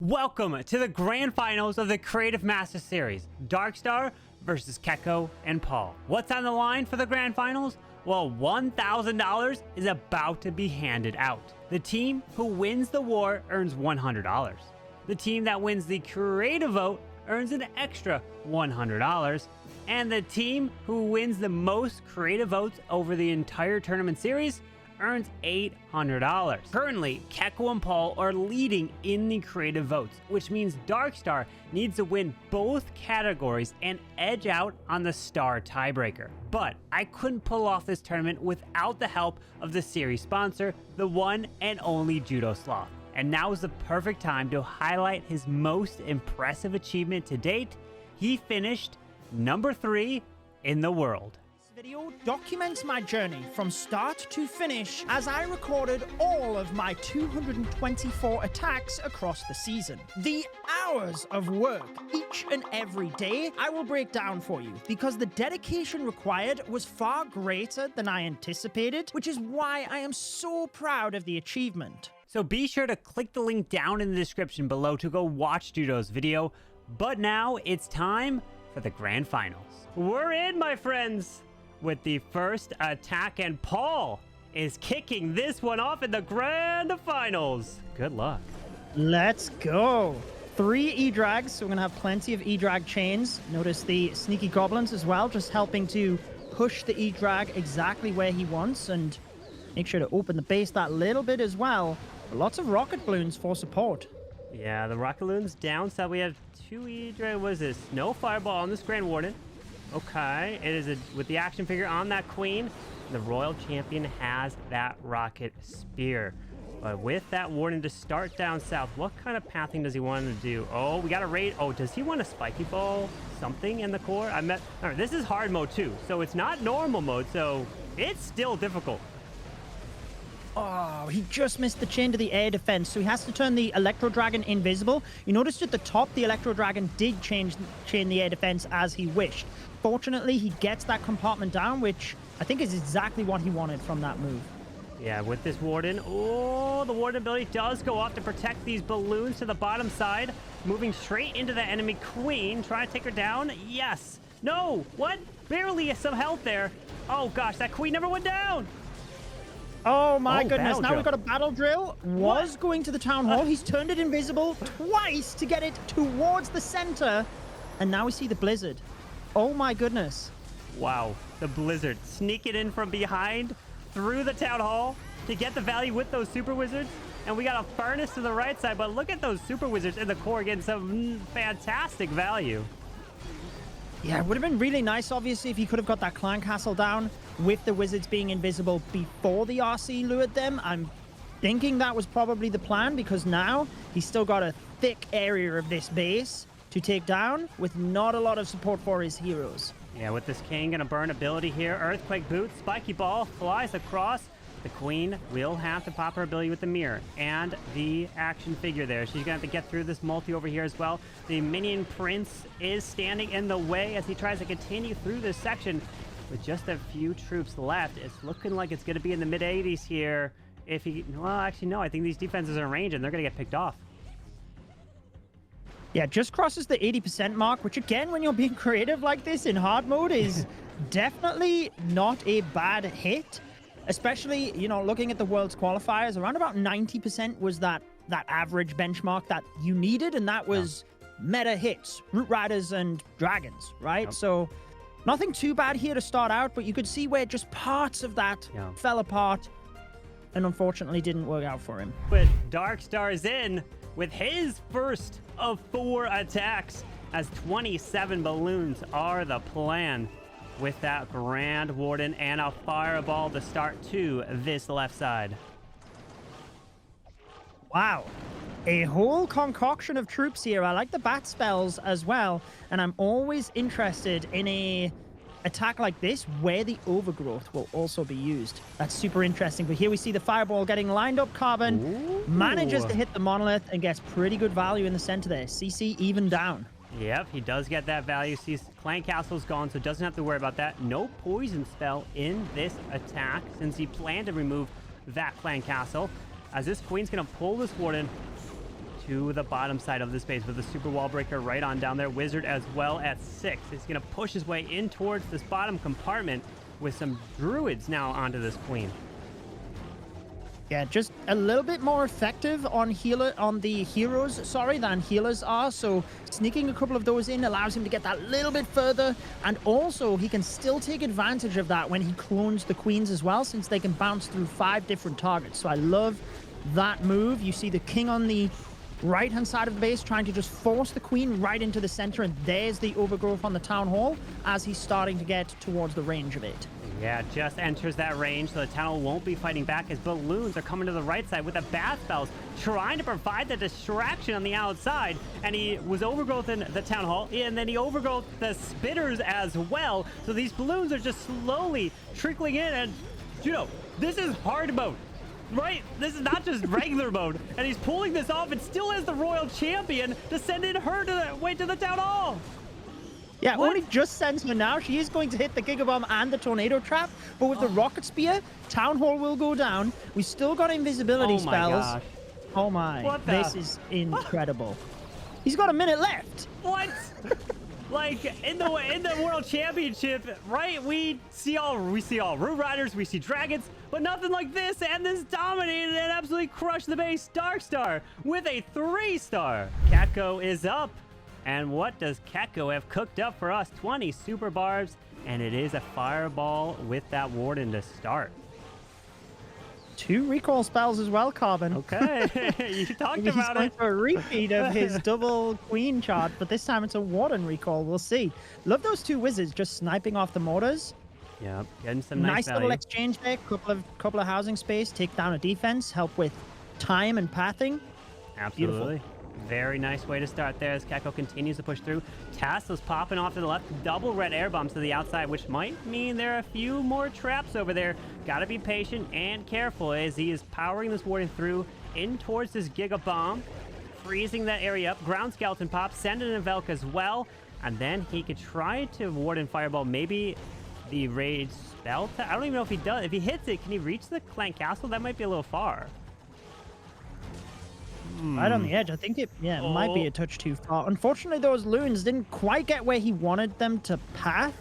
Welcome to the grand finals of the Creative Master Series, Darkstar versus Checco and Paul. What's on the line for the grand finals? Well, $1,000 is about to be handed out. The team who wins the war earns $100. The team that wins the creative vote earns an extra $100. And the team who wins the most creative votes over the entire tournament series earns $800. Currently, Checco and Paul are leading in the creative votes, which means Darkstar needs to win both categories and edge out on the star tiebreaker. But I couldn't pull off this tournament without the help of the series sponsor, the one and only Judo Sloth. And now is the perfect time to highlight his most impressive achievement to date. He finished number 3 in the world. Video documents my journey from start to finish as I recorded all of my 224 attacks across the season. The hours of work each and every day I will break down for you because the dedication required was far greater than I anticipated, which is why I am so proud of the achievement. So be sure to click the link down in the description below to go watch Judo's video. But now it's time for the grand finals. We're in, my friends, with the first attack, and Paul is kicking this one off in the grand finals. Good luck. Let's go. 3 E-Drags, so we're going to have plenty of E-Drag chains. Notice the sneaky goblins as well, just helping to push the E-Drag exactly where he wants and make sure to open the base that little bit as well. Lots of rocket balloons for support. Yeah, the rocket balloons down south. We have 2 E-Drag. What is this? No fireball on this Grand Warden. Okay, it is with the action figure on that queen. The royal champion has that rocket spear. But with that warden to start down south, what kind of pathing does he want to do? Oh, we got a raid. Oh, does he want a spiky ball? Something in the core? All right, this is hard mode too, so it's not normal mode, so it's still difficult. Oh, he just missed the chain to the air defense, so he has to turn the Electro Dragon invisible. You noticed at the top, the Electro Dragon did chain the air defense as he wished. Fortunately, he gets that compartment down, which I think is exactly what he wanted from that move. Yeah, with this Warden, oh, the Warden ability does go off to protect these balloons to the bottom side, moving straight into the enemy queen, trying to take her down. Yes. No. What? Barely some health there. Oh, gosh, that queen never went down. Oh my goodness, now we've got a battle drill. Was going to the town hall. He's turned it invisible twice to get it towards the center. And now we see the blizzard. Oh my goodness. Wow, the blizzard sneaking in from behind through the town hall to get the value with those super wizards. And we got a furnace to the right side, but look at those super wizards in the core getting some fantastic value. Yeah, it would have been really nice, obviously, if he could have got that clan castle down with the wizards being invisible before the RC lured them. I'm thinking that was probably the plan because now he's still got a thick area of this base to take down with not a lot of support for his heroes. Yeah, with this king gonna burn ability here. Earthquake boot, spiky ball flies across. The queen will have to pop her ability with the mirror and the action figure there. She's gonna have to get through this multi over here as well. The minion prince is standing in the way as he tries to continue through this section with just a few troops left. It's looking like it's gonna be in the mid 80s here. If he, well, actually no, I think these defenses are in range and they're gonna get picked off. Yeah, just crosses the 80% mark, which again, when you're being creative like this in hard mode is definitely not a bad hit. Especially, you know, looking at the world's qualifiers, around about 90% was that average benchmark that you needed, and that was meta hits, Root Riders and Dragons, right? Yep. So nothing too bad here to start out, but you could see where just parts of that fell apart and unfortunately didn't work out for him. But Darkstar is in with his first of 4 attacks as 27 balloons are the plan. With that Grand Warden and a fireball to start to this left side. Wow. A whole concoction of troops here. I like the bat spells as well. And I'm always interested in a attack like this where the overgrowth will also be used. That's super interesting. But here we see the fireball getting lined up. Carbon manages to hit the monolith and gets pretty good value in the center there. CC even down. Yep, he does get that value. See, Clan Castle's gone, so doesn't have to worry about that. No poison spell in this attack since he planned to remove that Clan Castle. As this Queen's going to pull this Warden to the bottom side of the space with the super wall breaker right on down there. Wizard as well at 6. He's going to push his way in towards this bottom compartment with some druids now onto this queen. Yeah, just a little bit more effective on the heroes, than healers are. So sneaking a couple of those in allows him to get that little bit further. And also, he can still take advantage of that when he clones the queens as well, since they can bounce through 5 different targets. So I love that move. You see the king on the right-hand side of the base trying to just force the queen right into the center. And there's the overgrowth on the town hall as he's starting to get towards the range of it. Yeah, just enters that range, so the town hall won't be fighting back as balloons are coming to the right side with the bat spells, trying to provide the distraction on the outside. And he was overgrowth in the town hall, and then he overgrowth the spitters as well. So these balloons are just slowly trickling in. And Judo, this is hard mode, right? This is not just regular mode. And he's pulling this off and still has the royal champion to send in her to the town hall. Yeah, What? only just sends her now. She is going to hit the Giga Bomb and the Tornado Trap, but with the Rocket Spear, Town Hall will go down. We still got invisibility spells. Gosh. Oh my, What the- this is incredible. He's got a minute left. What? Like in the World Championship, right? We see all Root Riders, we see Dragons, but nothing like this. And this dominated and absolutely crushed the base. Darkstar with a 3-star. Checco is up. And what does Checco have cooked up for us? 20 super barbs, and it is a fireball with that Warden to start. 2 recall spells as well, Carbon. Okay, you talked He's about going it. for a repeat of his double queen chart, but this time it's a Warden recall. We'll see. Love those 2 wizards just sniping off the mortars. Yep, getting some Nice value. little exchange there. Couple of housing space, take down a defense, help with time and pathing. Absolutely. Beautiful. Very nice way to start there as Checco continues to push through. Tassel's popping off to the left. Double red air bombs to the outside, which might mean there are a few more traps over there. Got to be patient and careful as he is powering this Warden through in towards this Giga Bomb. Freezing that area up. Ground Skeleton pop. Send in a Velk as well. And then he could try to Warden Fireball. Maybe the Rage Spell. I don't even know if he does. If he hits it, can he reach the Clan Castle? That might be a little far. Right on the edge. I think it might be a touch too far. Unfortunately, those Loons didn't quite get where he wanted them to path.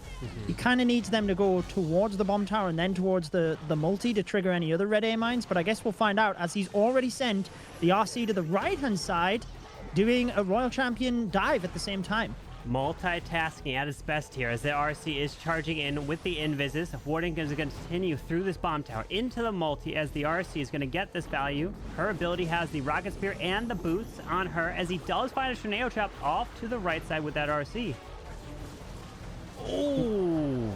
He kind of needs them to go towards the bomb tower and then towards the multi to trigger any other red air mines. But I guess we'll find out as he's already sent the RC to the right-hand side, doing a Royal Champion dive at the same time. Multitasking at its best here as the RC is charging in with the Invises. Warden is going to continue through this bomb tower into the multi as the RC is going to get this value. Her ability has the Rocket Spear and the boots on her as he does find a Tornado Trap off to the right side with that RC. Oh!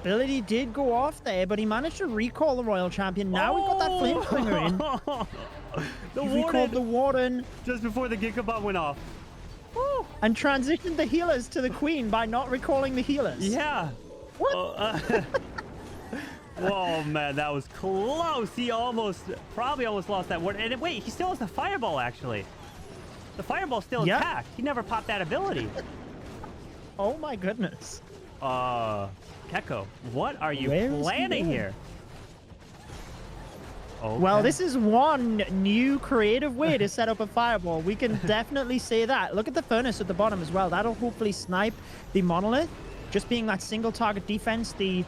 Ability did go off there, but he managed to recall the Royal Champion. Now we've got that Flame Swinger in. The He recalled the Warden just before the Giga Bomb went off. Woo! and transitioned the healers to the Queen by not recalling the healers. Yeah. What? Oh man, that was close. He probably almost lost that Warden. And wait, he still has the Fireball actually. The Fireball's still Yep. intact. He never popped that ability. Oh my goodness. Checco, what are you Where is he planning going? here? Okay. Well, this is one new creative way to set up a fireball. We can definitely say that. Look at the furnace at the bottom as well. That'll hopefully snipe the monolith. Just being that single target defense, the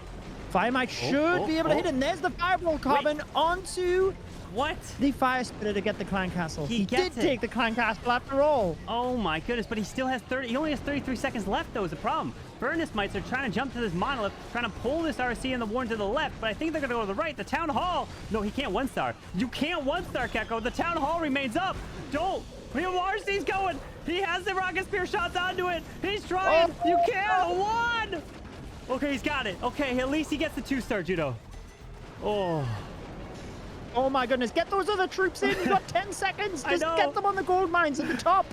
fire mite should be able to hit. And there's the fireball carbon onto What? the fire spitter to get the clan castle. He He gets did it. take the clan castle after all. Oh my goodness, but he still has he only has 33 seconds left though is the problem. Furnace Mites are trying to jump to this monolith, trying to pull this RC and the Warden to the left, but I think they're gonna go to the right. The Town Hall. No, he can't 1-star. You can't 1-star, Checco. The Town Hall remains up. Don't. RC's going. He has the Rocket Spear shots onto it. He's trying. Oh. You can't. 1. Okay, he's got it. Okay, at least he gets the 2-star, Judo. Oh. Oh my goodness. Get those other troops in. You've got 10 seconds. I Just know. get them on the gold mines at the top.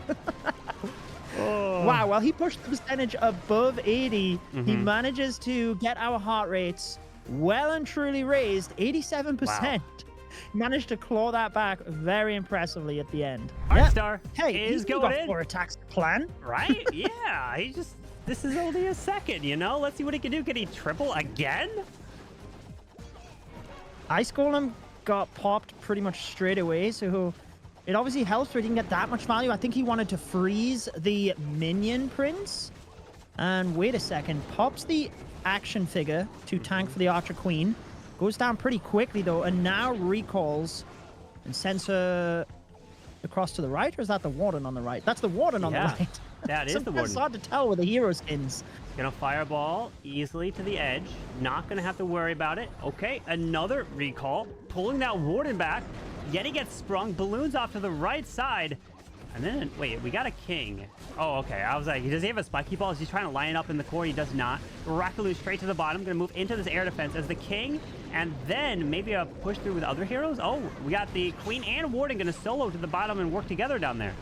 Oh. Wow, well, he pushed the percentage above 80. He manages to get our heart rates well and truly raised, 87%. Wow. Managed to claw that back very impressively at the end. Darkstar Hey, is he's going got in. 4 attacks to plan. Right? Yeah. This is only a second, you know? Let's see what he can do. Can he triple again? Ice Golem got popped pretty much straight away, so It obviously helps where he can get that much value. I think he wanted to freeze the minion prince. And wait a second, pops the action figure to tank for the Archer Queen. Goes down pretty quickly, though, and now recalls and sends her across to the right, or is that the Warden on the right? That's the Warden on the right. That is the Warden. It's hard to tell with the hero skins. Gonna fireball easily to the edge. Not gonna have to worry about it. Okay, another recall. Pulling that Warden back. Yet he gets sprung. Balloons off to the right side. And then, wait, we got a king. Oh, okay. I was like, does he have a spiky ball? Is he trying to line it up in the core? He does not. Rocket straight to the bottom. Gonna move into this air defense as the king. And then maybe a push through with other heroes. Oh, we got the queen and Warden gonna solo to the bottom and work together down there.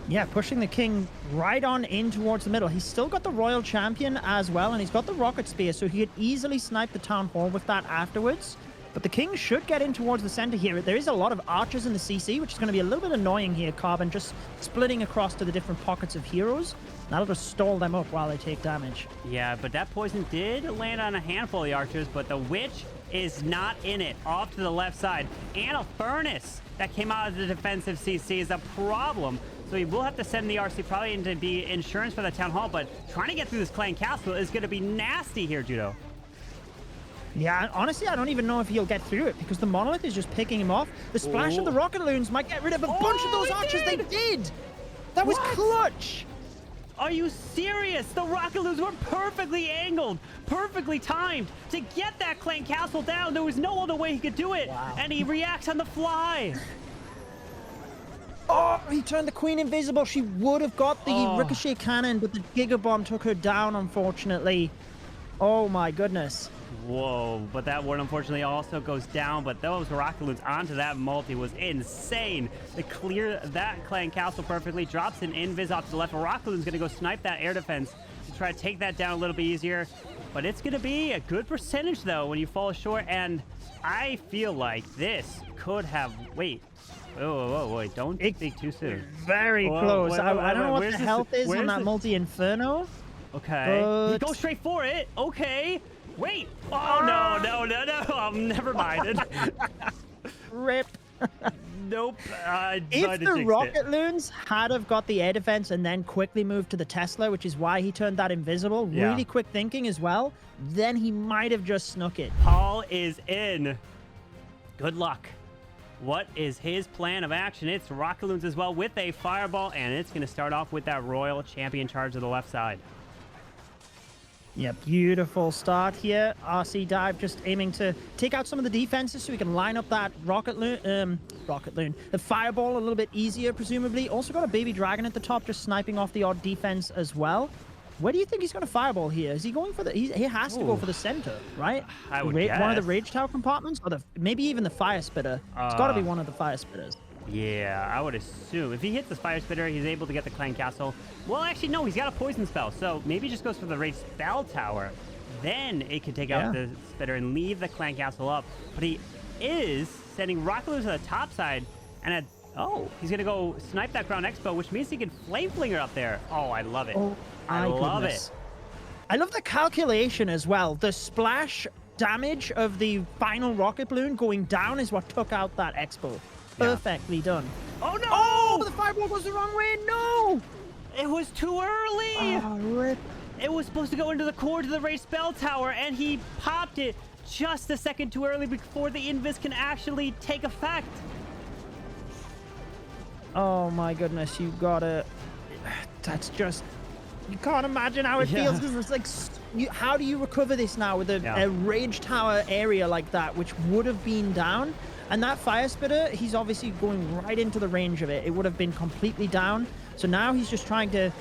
Yeah, pushing the king right on in towards the middle. He's still got the royal champion as well, and he's got the rocket spear, so he could easily snipe the town hall with that afterwards. But the king should get in towards the center here. There is a lot of archers in the CC, which is going to be a little bit annoying here. Carbon just splitting across to the different pockets of heroes. That'll just stall them up while they take damage. Yeah, but that poison did land on a handful of the archers, but the witch is not in it. Off to the left side. And a furnace that came out of the defensive CC is a problem. So he will have to send the RC probably in to be insurance for the town hall, but trying to get through this clan castle is going to be nasty here, Judo. Yeah, honestly, I don't even know if he'll get through it because the monolith is just picking him off. The splash of the rocket loons might get rid of a bunch of those archers. They did! That was clutch! Are you serious? The rocket loons were perfectly angled, perfectly timed to get that clan castle down. There was no other way he could do it. Wow. And he reacts on the fly. Oh, he turned the queen invisible. She would have got the ricochet cannon, but the Giga Bomb took her down, unfortunately. Oh my goodness. Whoa, but that one unfortunately also goes down, but those rocket loons onto that multi was insane. To clear that clan castle perfectly, drops an invis off to the left. Rocket loon's gonna go snipe that air defense to try to take that down a little bit easier, but it's gonna be a good percentage though when you fall short, and I feel like this could have, wait, wait, don't think too soon. Very close. I don't know what the health is on that multi-inferno. Okay, but... he goes straight for it. Okay. Wait! Oh, no. Never mind. Rip. Nope. If the rocket loons had have got the air defense and then quickly moved to the Tesla, which is why he turned that invisible, really quick thinking as well, then he might have just snuck it. Paul is in. Good luck. What is his plan of action? It's rocket loons as well with a fireball, and it's going to start off with that royal champion charge to the left side. Yeah, beautiful start here. RC Dive just aiming to take out some of the defenses so we can line up that rocket loon, the fireball a little bit easier, presumably. Also got a baby dragon at the top, just sniping off the odd defense as well. Where do you think he's going to fireball here? Is he going for the... He has to go for the center, right? I would guess. One of the Rage Tower compartments? Or maybe even the Fire Spitter. It's got to be one of the Fire Spitters. Yeah, I would assume. If he hits the Fire Spitter, he's able to get the Clan Castle. Well, actually, no, he's got a Poison Spell, so maybe he just goes for the Rage Spell Tower. Then it can take out the Spitter and leave the Clan Castle up. But he is sending Rocket Loons to the top side, and he's going to go snipe that Ground Expo, which means he can Flame Flinger up there. Oh, I love it. Oh, I love it. I love the calculation as well. The splash damage of the final rocket balloon going down is what took out that Expo. Perfectly done. Oh, no! Oh, the fireball goes the wrong way. No! It was too early! Oh, rip. It was supposed to go into the core to the Rage Spell Tower, and he popped it just a second too early before the Invis can actually take effect. Oh, my goodness. You gotta... That's just... You can't imagine how it feels, because it's like... How do you recover this now with a Rage Tower area like that, which would have been down? And that Fire Spitter, he's obviously going right into the range of it. It would have been completely down. So now he's just trying to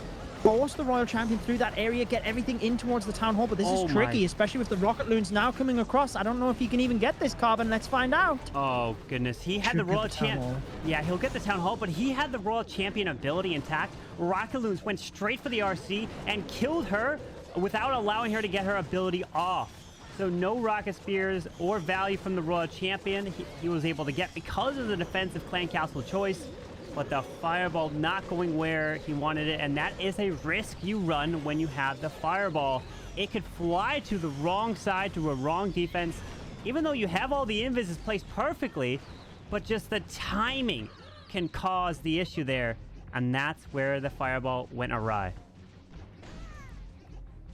force the Royal Champion through that area, get everything in towards the Town Hall. But this is tricky, especially with the Rocket Loons now coming across. I don't know if he can even get this, Carbon. Let's find out. Oh, goodness. He had the Royal Champion. Yeah, he'll get the Town Hall, but he had the Royal Champion ability intact. Rocket Loons went straight for the RC and killed her without allowing her to get her ability off. So no Rocket Spears or value from the Royal Champion he was able to get because of the defensive Clan Castle choice. But the Fireball not going where he wanted it, and that is a risk you run when you have the Fireball. It could fly to the wrong side, to a wrong defense, even though you have all the invises placed perfectly, but just the timing can cause the issue there. And that's where the fireball went awry.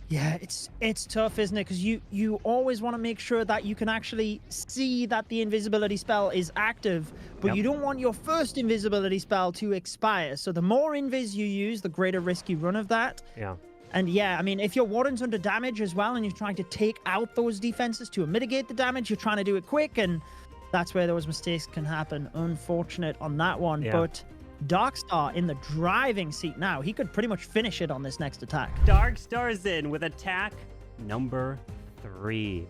Yeah, it's tough, isn't it? Because you always want to make sure that you can actually see that the invisibility spell is active, but you don't want your first invisibility spell to expire. So the more invis you use, the greater risk you run of that. Yeah. And yeah, I mean, if your Warden's under damage as well and you're trying to take out those defenses to mitigate the damage, you're trying to do it quick, and that's where those mistakes can happen. Unfortunate on that one, but Darkstar in the driving seat now. He could pretty much finish it on this next attack. Darkstar's in with attack number 3.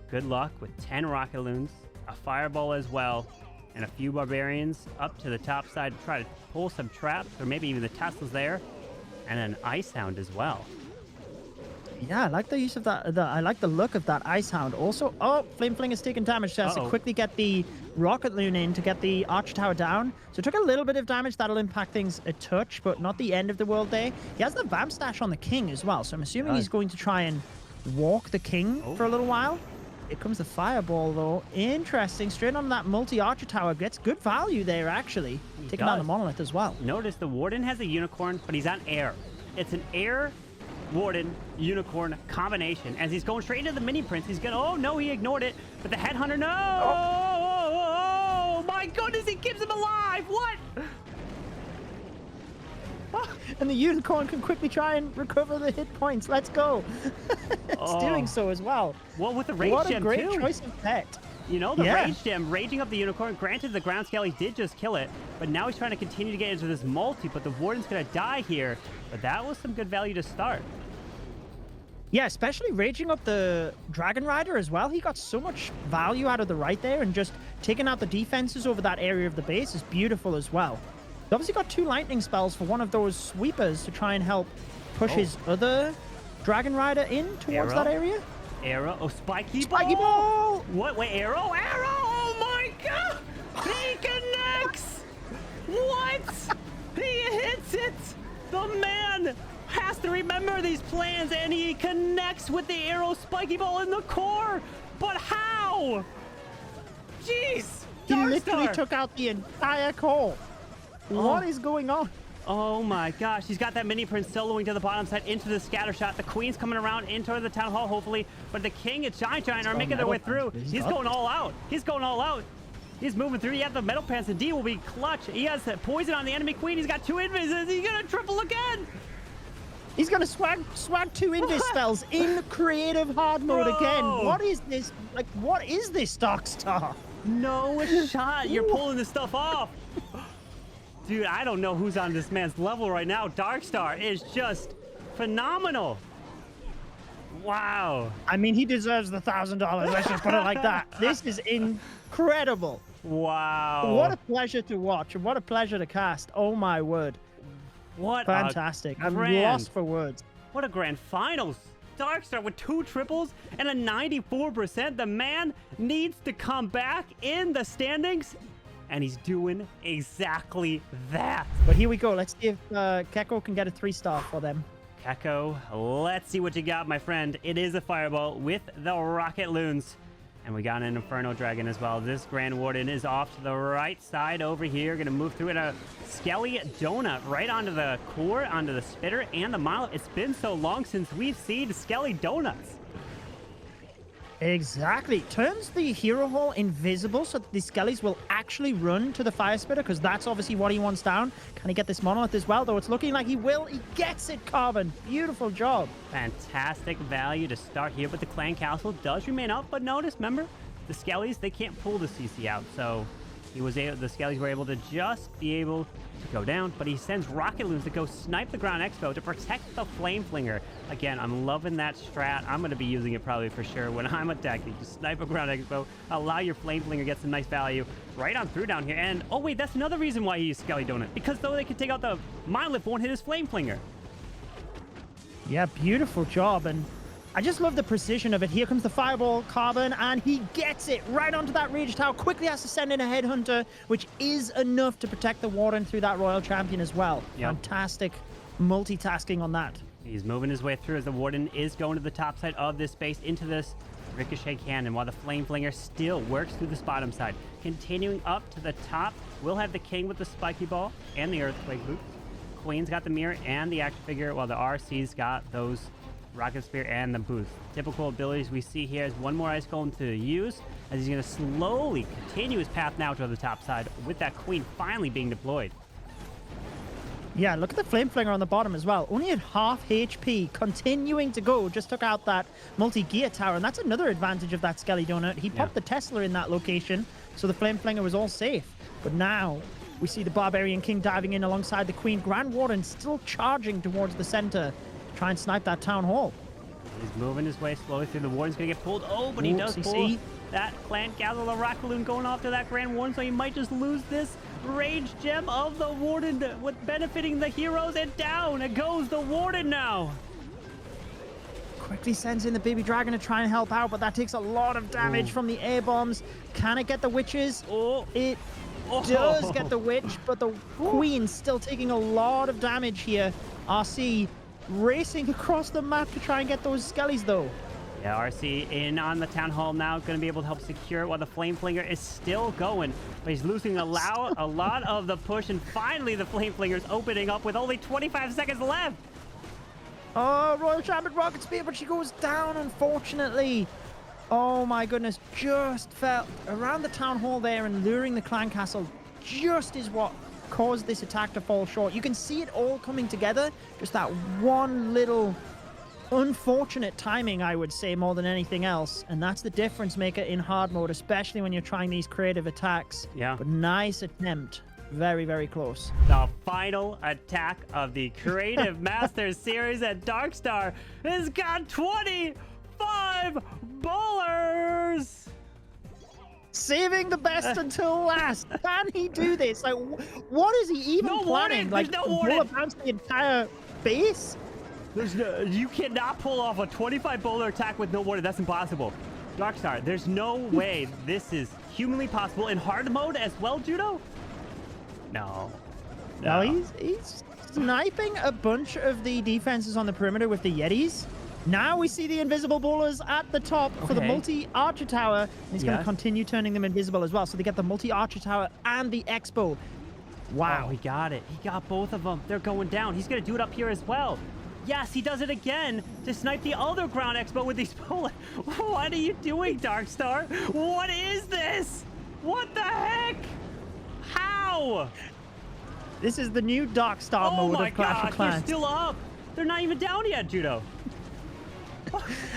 Good luck with 10 rocket loons, a fireball as well, and a few barbarians up to the top side to try to pull some traps, or maybe even the Teslas there, and an ice hound as well. Yeah, I like the use of that. I like the look of that ice hound. Also, Flame Flinger's taking damage. So has to quickly get the rocket loon in to get the archer tower down. So it took a little bit of damage. That'll impact things a touch, but not the end of the world there. He has the vamp stash on the king as well. So I'm assuming he's going to try and walk the king for a little while. Here comes the fireball, though. Interesting. Straight on that multi-archer tower. Gets good value there, actually. Taking down the monolith as well. Notice the Warden has a unicorn, but he's on air. It's an air Warden unicorn combination. As he's going straight into the mini prince, he's gonna, oh no, he ignored it, but the headhunter, no, oh my goodness, he keeps him alive. What? And the unicorn can quickly try and recover the hit points. Let's go. It's doing so as well. Well, with the rage gem what a great too. choice of pet. You know, the rage gem raging up the unicorn. Granted, the ground skelly did just kill it, but now he's trying to continue to get into this multi, but the Warden's gonna die here. But that was some good value to start. Yeah, especially raging up the Dragon Rider as well. He got so much value out of the right there, and just taking out the defenses over that area of the base is beautiful as well. He obviously got 2 lightning spells for one of those sweepers to try and help push his other Dragon Rider in towards that area. Arrow. Oh, Spiky ball! What? Wait, arrow? Arrow! Oh my god! He connects! What? He hits it! The man has to remember these plans, and he connects with the arrow Spiky ball in the core! But how? Jeez! He literally took out the entire core. What is going on? Oh my gosh, he's got that mini prince soloing to the bottom side into the scatter shot. The queen's coming around into the town hall, hopefully. But the king and Giant are making their way through. He's going all out. He's going all out. He's moving through. Yeah, the metal pants and D will be clutch. He has poison on the enemy queen. He's got 2 invis. He's gonna triple again. He's gonna swag 2 invis spells in creative hard mode again. What is this? Like, what is this, Darkstar? No shot. You're pulling this stuff off. Dude, I don't know who's on this man's level right now. Darkstar is just phenomenal. Wow. I mean, he deserves the $1,000. Let's just put it like that. This is incredible. Wow. What a pleasure to watch. And what a pleasure to cast. Oh, my word. What fantastic. I'm lost for words. What a grand finals. Darkstar with 2 triples and a 94%. The man needs to come back in the standings. And he's doing exactly that. But here we go. Let's see if Checco can get a 3-star for them. Checco, let's see what you got, my friend. It is a fireball with the rocket loons. And we got an Inferno Dragon as well. This Grand Warden is off to the right side over here. Going to move through in a Skelly Donut right onto the core, onto the Spitter, and the Mile. It's been so long since we've seen Skelly Donuts. Exactly. Turns the hero hole invisible so that the skellies will actually run to the fire spitter, because that's obviously what he wants down. Can he get this monolith as well, though? It's looking like he will. He gets it, Carbon. Beautiful job. Fantastic value to start here, but the clan castle does remain up. But notice, remember, the skellies, they can't pull the CC out, so the skellies were able to just be able to go down, but he sends rocket loons to go snipe the ground expo to protect the flame flinger. Again, I'm loving that strat. I'm going to be using it probably for sure when I'm attacking. Just snipe a ground expo, allow your flame flinger get some nice value right on through down here. And oh wait, that's another reason why he used Skelly Donut, because though they can take out the monolith, won't hit his flame flinger. Yeah, beautiful job. And I just love the precision of it. Here comes the fireball, Carbon, and he gets it right onto that Rage Tower. Quickly has to send in a Headhunter, which is enough to protect the Warden through that Royal Champion as well. Yep. Fantastic multitasking on that. He's moving his way through as the Warden is going to the top side of this space into this Ricochet cannon while the Flame Flinger still works through this bottom side. Continuing up to the top, we'll have the King with the Spiky Ball and the Earthquake Boots. Queen's got the Mirror and the Action Figure, while the RC's got those Rocket Spear and the Boost. Typical abilities we see here is one more Ice Golem to use, as he's going to slowly continue his path now to the top side, with that Queen finally being deployed. Yeah, look at the Flame Flinger on the bottom as well. Only at half HP, continuing to go. Just took out that multi-gear tower, and that's another advantage of that Skelly Donut. He popped the Tesla in that location, so the Flame Flinger was all safe. But now we see the Barbarian King diving in alongside the Queen. Grand Warden still charging towards the center to try and snipe that Town Hall. He's moving his way slowly through. The Warden's going to get pulled. Oh, but he does pull that Clan Gather the Rock Balloon going off to that Grand Warden, so he might just lose this Rage Gem of the Warden with benefiting the heroes, and down it goes the Warden now. Quickly sends in the Baby Dragon to try and help out, but that takes a lot of damage from the air bombs. Can it get the witches? It does get the witch, but the Queen's still taking a lot of damage here. RC racing across the map to try and get those skellies though. Yeah, RC in on the Town Hall now, going to be able to help secure it while the Flame Flinger is still going. But he's losing a lot of the push, and finally the Flame Flinger's opening up with only 25 seconds left. Oh, Royal Champion Rocket Spear, but she goes down, unfortunately. Oh my goodness, just fell around the Town Hall there, and luring the Clan Castle just is what caused this attack to fall short. You can see it all coming together, just that one little unfortunate timing, I would say, more than anything else. And that's the difference maker in hard mode, especially when you're trying these creative attacks. Yeah. But nice attempt. Very, very close. The final attack of the Creative Masters series at Darkstar has got 25 bowlers! Saving the best until last. Can he do this? Like, what is he even planning? Like, no Warden. Bounce the entire base? You cannot pull off a 25 bowler attack with no Warden. That's impossible. Darkstar, there's no way this is humanly possible in hard mode as well, Judo? No. No, he's sniping a bunch of the defenses on the perimeter with the Yetis. Now we see the invisible bowlers at the top for the multi-archer tower. And he's going to continue turning them invisible as well. So they get the multi-archer tower and the Expo. Wow. Oh, he got it. He got both of them. They're going down. He's going to do it up here as well. Yes, he does it again to snipe the other ground Expo with these bowlers. What are you doing, Darkstar? What is this? What the heck? How? This is the new Darkstar mode of Clash of Clans. They're still up. They're not even down yet, Judo.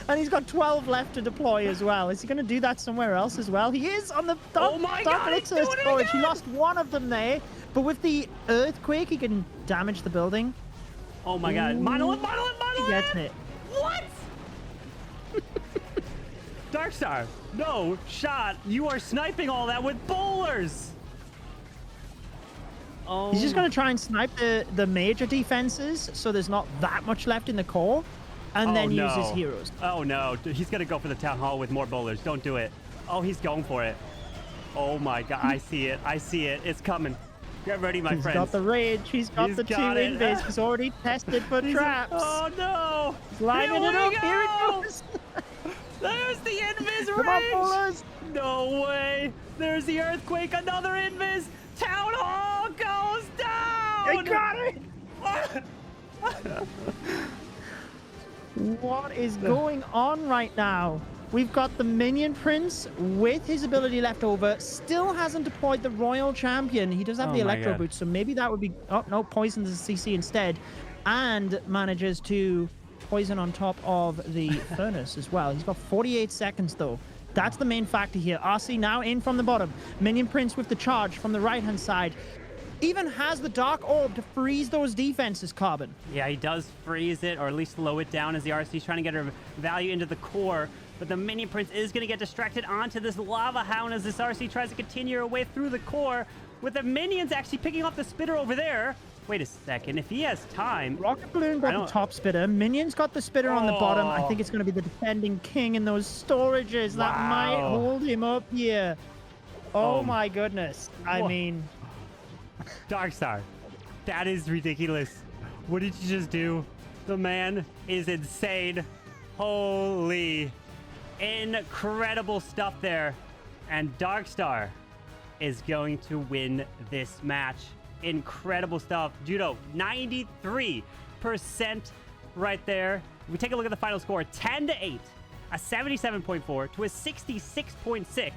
And he's got 12 left to deploy as well. Is he going to do that somewhere else as well? He is on the Dark Elixir storage. He lost one of them there, but with the Earthquake, he can damage the building. Oh my god. Monolith! He gets it. What? Darkstar, no shot. You are sniping all that with bowlers. Oh. He's just going to try and snipe the major defenses, so there's not that much left in the core, and then use his heroes. Oh no, he's going to go for the Town Hall with more bowlers. Don't do it. Oh, he's going for it. Oh my god, I see it. I see it. It's coming. Get ready, my friends. He's got the rage. He's got the two invis. He's already tested for traps. Oh no! He's lining it up. Here it goes. There's the invis rage. Come on, bowlers. No way. There's the Earthquake. Another invis. Town Hall goes down. I got it. What is going on right now? We've got the Minion Prince with his ability left over. Still hasn't deployed the Royal Champion. He does have the Electro Boots, so maybe that would be... Oh, no, poisons the CC instead. And manages to poison on top of the Furnace as well. He's got 48 seconds, though. That's the main factor here. RC now in from the bottom. Minion Prince with the charge from the right-hand side. Even has the Dark Orb to freeze those defenses, Carbon. Yeah, he does freeze it, or at least slow it down as the RC is trying to get her value into the core. But the Minion Prince is going to get distracted onto this Lava Hound as this RC tries to continue her way through the core, with the Minions actually picking off the spitter over there. Wait a second, if he has time... Rocket Balloon got the top spitter. Minions got the spitter on the bottom. I think it's going to be the defending king in those storages. That might hold him up here. Oh my goodness. I mean... Darkstar, that is ridiculous. What did you just do? The man is insane. Holy Incredible stuff there. And Darkstar is going to win this match. Incredible stuff. Judo, 93% right there. We take a look at the final score, 10-8, a 77.4 to a 66.6.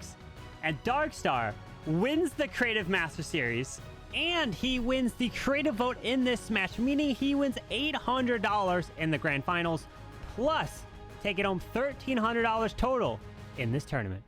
And Darkstar wins the Creative Master Series, and he wins the creative vote in this match, meaning he wins $800 in the grand finals, plus taking home $1,300 total in this tournament.